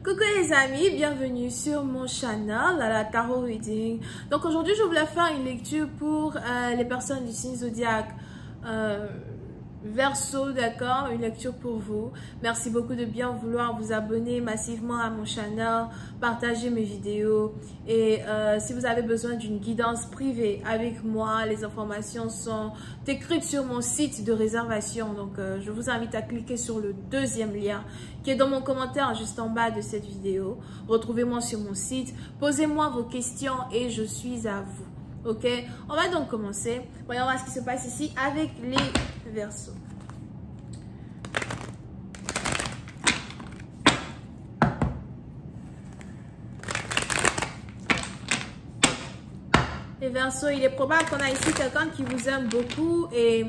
Coucou les amis, bienvenue sur mon channel, la Tarot Reading. Donc aujourd'hui, je voulais faire une lecture pour les personnes du signe zodiaque Verseau, d'accord? Une lecture pour vous. Merci beaucoup de bien vouloir vous abonner massivement à mon channel, partager mes vidéos. Et si vous avez besoin d'une guidance privée avec moi, les informations sont écrites sur mon site de réservation. Donc, je vous invite à cliquer sur le deuxième lien qui est dans mon commentaire juste en bas de cette vidéo. Retrouvez-moi sur mon site, posez-moi vos questions et je suis à vous. Ok, on va donc commencer. Voyons voir ce qui se passe ici avec les Verseaux. Les Verseaux, il est probable qu'on a ici quelqu'un qui vous aime beaucoup et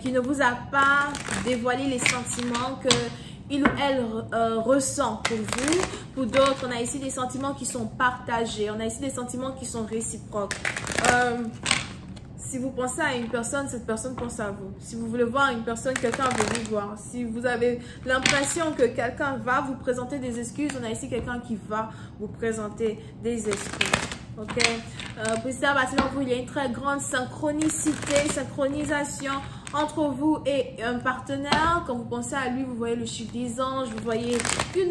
qui ne vous a pas dévoilé les sentiments que il ou elle ressent pour vous. Pour d'autres, on a ici des sentiments qui sont partagés. On a ici des sentiments qui sont réciproques. Si vous pensez à une personne, cette personne pense à vous. Si vous voulez voir une personne, quelqu'un veut vous voir. Si vous avez l'impression que quelqu'un va vous présenter des excuses, on a ici quelqu'un qui va vous présenter des excuses. Ok, pour ça, vous, il y a une très grande synchronisation entre vous et un partenaire. Quand vous pensez à lui, vous voyez le chiffre des anges, vous voyez, 11,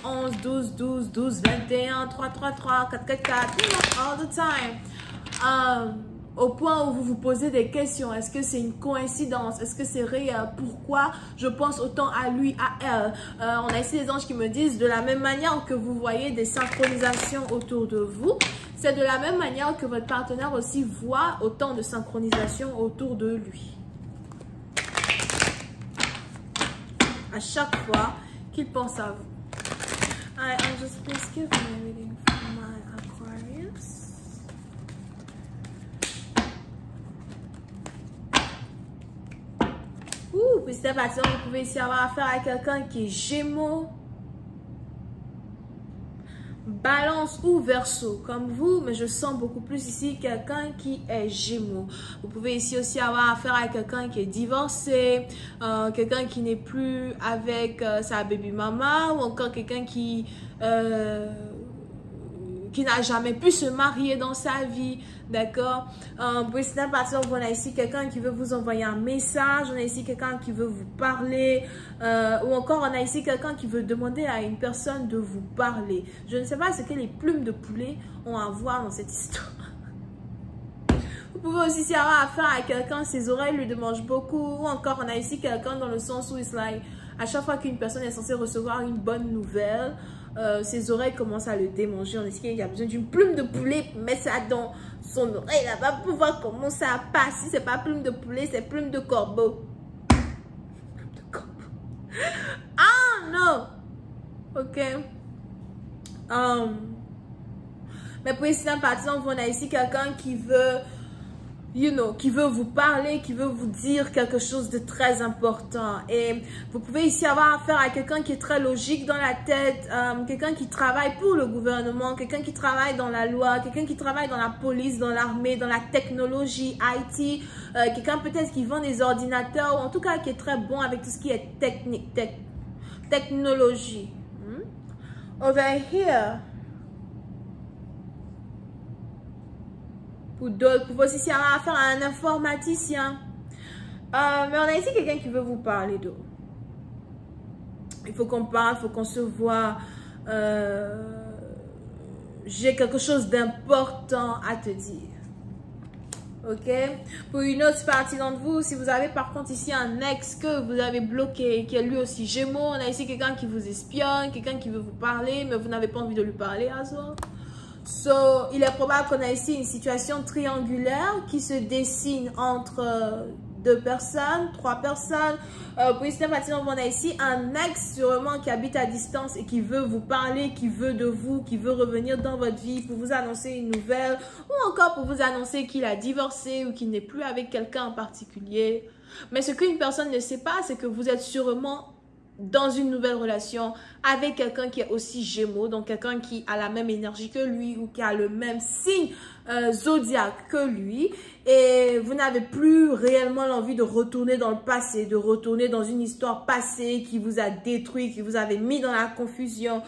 11, 12, 12, 12, 21, 3, 3, 3, 4, 4, 4, all the time. Au point où vous vous posez des questions. Est-ce que c'est une coïncidence? Est-ce que c'est réel? Pourquoi je pense autant à lui, à elle? On a ici des anges qui me disent de la même manière que vous voyez des synchronisations autour de vous. C'est de la même manière que votre partenaire aussi voit autant de synchronisation autour de lui. À chaque fois qu'il pense à vous. I'll just please give me a reading for my Aquarius. Puis c'est parti, vous pouvez ici avoir affaire à quelqu'un qui est Gémeaux, Balance ou Verseau comme vous, mais je sens beaucoup plus ici quelqu'un qui est Gémeaux. Vous pouvez ici aussi avoir affaire à quelqu'un qui est divorcé, quelqu'un qui n'est plus avec sa baby mama, ou encore quelqu'un qui n'a jamais pu se marier dans sa vie, d'accord? Pour cette partie, on a ici quelqu'un qui veut vous envoyer un message, on a ici quelqu'un qui veut vous parler, ou encore on a ici quelqu'un qui veut demander à une personne de vous parler. Je ne sais pas ce que les plumes de poulet ont à voir dans cette histoire. Vous pouvez aussi avoir affaire à quelqu'un, ses oreilles lui démangent beaucoup, ou encore on a ici quelqu'un dans le sens où it's like, à chaque fois qu'une personne est censée recevoir une bonne nouvelle, ses oreilles commencent à le démanger. On explique qu'il a besoin d'une plume de poulet, met ça dans son oreille, il va pouvoir commencer à passer. Si c'est pas plume de poulet, c'est plume de corbeau. Plume de corbeau. Ah non! Ok. Mais pour ici, par exemple, on a ici quelqu'un qui veut, qui veut vous parler, qui veut vous dire quelque chose de très important. Et vous pouvez ici avoir affaire à quelqu'un qui est très logique dans la tête, quelqu'un qui travaille pour le gouvernement, quelqu'un qui travaille dans la loi, quelqu'un qui travaille dans la police, dans l'armée, dans la technologie, IT, quelqu'un peut-être qui vend des ordinateurs, ou en tout cas qui est très bon avec tout ce qui est technique, technologie. Over here. Pour d'autres, vous pouvez aussi avoir affaire à un informaticien. Mais on a ici quelqu'un qui veut vous parler d'eau. Il faut qu'on parle, il faut qu'on se voit. J'ai quelque chose d'important à te dire. Ok? Pour une autre partie d'entre vous, si vous avez par contre ici un ex que vous avez bloqué, qui est lui aussi Gémeaux, on a ici quelqu'un qui vous espionne, quelqu'un qui veut vous parler, mais vous n'avez pas envie de lui parler à ça. So, il est probable qu'on a ici une situation triangulaire qui se dessine entre deux personnes, trois personnes. Pour ici, on a ici un ex sûrement qui habite à distance et qui veut vous parler, qui veut de vous, qui veut revenir dans votre vie pour vous annoncer une nouvelle ou encore pour vous annoncer qu'il a divorcé ou qu'il n'est plus avec quelqu'un en particulier. Mais ce qu'une personne ne sait pas, c'est que vous êtes sûrement dans une nouvelle relation avec quelqu'un qui est aussi Gémeaux, donc quelqu'un qui a la même énergie que lui ou qui a le même signe zodiaque que lui, et vous n'avez plus réellement l'envie de retourner dans le passé, de retourner dans une histoire passée qui vous a détruit, qui vous avait mis dans la confusion,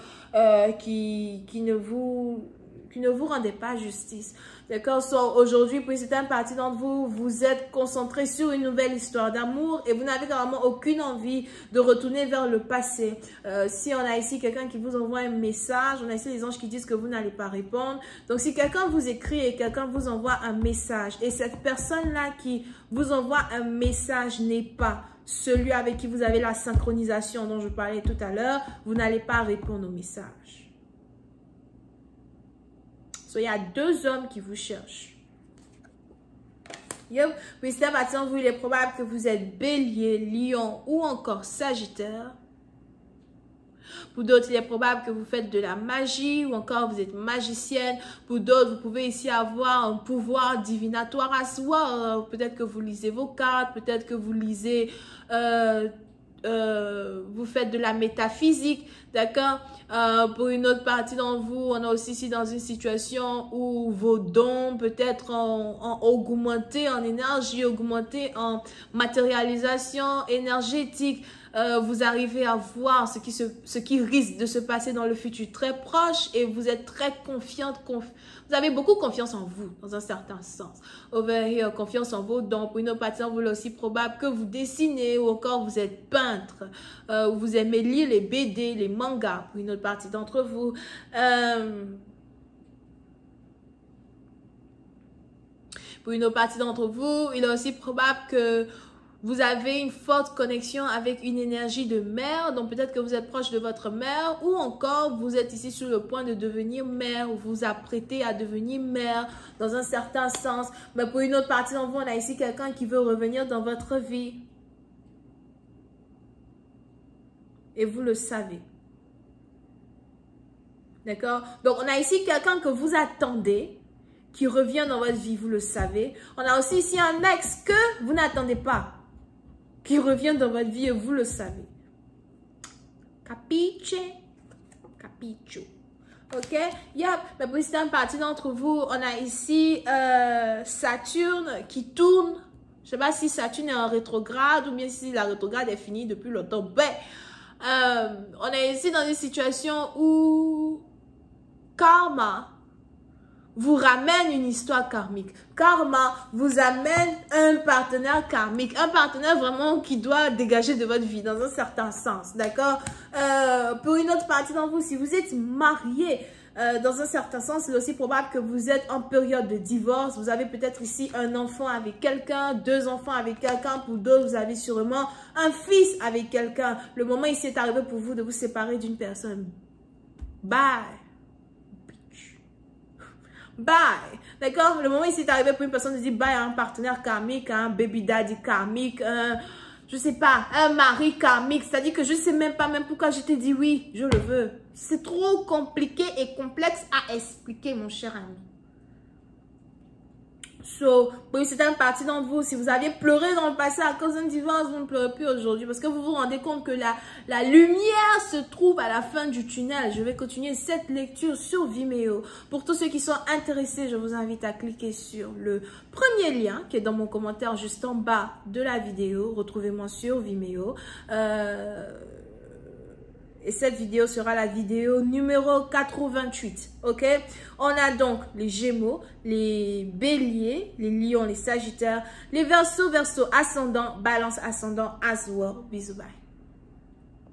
qui ne vous rendait pas justice. D'accord? Aujourd'hui, pour certaines parties d'entre vous, vous êtes concentrés sur une nouvelle histoire d'amour et vous n'avez carrément aucune envie de retourner vers le passé. Si on a ici quelqu'un qui vous envoie un message, on a ici les anges qui disent que vous n'allez pas répondre. Donc, si quelqu'un vous écrit et quelqu'un vous envoie un message et cette personne-là qui vous envoie un message n'est pas celui avec qui vous avez la synchronisation dont je parlais tout à l'heure, vous n'allez pas répondre au message. So, il y a deux hommes qui vous cherchent. Yep. Puis, c'est à vous, il est probable que vous êtes Bélier, Lion ou encore Sagittaire. Pour d'autres, il est probable que vous faites de la magie ou encore vous êtes magicienne. Pour d'autres, vous pouvez ici avoir un pouvoir divinatoire à soi. Peut-être que vous lisez vos cartes, peut-être que vous lisez... vous faites de la métaphysique, d'accord? Pour une autre partie d'entre vous, on est aussi ici dans une situation où vos dons peut-être ont augmenté en énergie, augmenté en matérialisation énergétique. Vous arrivez à voir ce qui risque de se passer dans le futur très proche et vous êtes très confiante, vous avez beaucoup confiance en vous dans un certain sens. Over here, confiance en vos dons. Pour une autre partie, vous est aussi probable que vous dessinez ou encore vous êtes peintre, ou vous aimez lire les BD, les mangas pour une autre partie d'entre vous. Pour une autre partie d'entre vous, il est aussi probable que vous avez une forte connexion avec une énergie de mère, donc peut-être que vous êtes proche de votre mère ou encore vous êtes ici sur le point de devenir mère ou vous apprêtez à devenir mère dans un certain sens. Mais pour une autre partie d'entre vous, on a ici quelqu'un qui veut revenir dans votre vie. Et vous le savez. D'accord? Donc, on a ici quelqu'un que vous attendez qui revient dans votre vie, vous le savez. On a aussi ici un ex que vous n'attendez pas, qui revient dans votre vie et vous le savez. Capiche? Capicho. Ok? Yep. Mais pour certaines parties d'entre vous, on a ici Saturne qui tourne. Je ne sais pas si Saturne est en rétrograde ou bien si la rétrograde est finie depuis longtemps. Ben, on est ici dans une situation où karma vous ramène une histoire karmique. Karma vous amène un partenaire karmique. Un partenaire vraiment qui doit dégager de votre vie dans un certain sens. D'accord? Pour une autre partie d'entre vous, si vous êtes marié, dans un certain sens, c'est aussi probable que vous êtes en période de divorce. Vous avez peut-être ici un enfant avec quelqu'un, deux enfants avec quelqu'un. Pour d'autres, vous avez sûrement un fils avec quelqu'un. Le moment ici est arrivé pour vous de vous séparer d'une personne. Bye. Bye. D'accord? Le moment ici est arrivé pour une personne de dire bye à un partenaire karmique, à un baby daddy karmique, je sais pas, un mari karmique. C'est-à-dire que je sais même pas pourquoi je t'ai dit oui, je le veux. C'est trop compliqué et complexe à expliquer, mon cher ami. So, pour une certaine partie d'entre vous, si vous aviez pleuré dans le passé à cause d'un divorce, vous ne pleurez plus aujourd'hui parce que vous vous rendez compte que la lumière se trouve à la fin du tunnel. Je vais continuer cette lecture sur Vimeo. Pour tous ceux qui sont intéressés, je vous invite à cliquer sur le premier lien qui est dans mon commentaire juste en bas de la vidéo. Retrouvez-moi sur Vimeo. Et cette vidéo sera la vidéo numéro 88, ok? On a donc les Gémeaux, les Béliers, les Lions, les Sagittaires, les Verseaux, ascendant, Balance, ascendant, as well. Bisous, bye.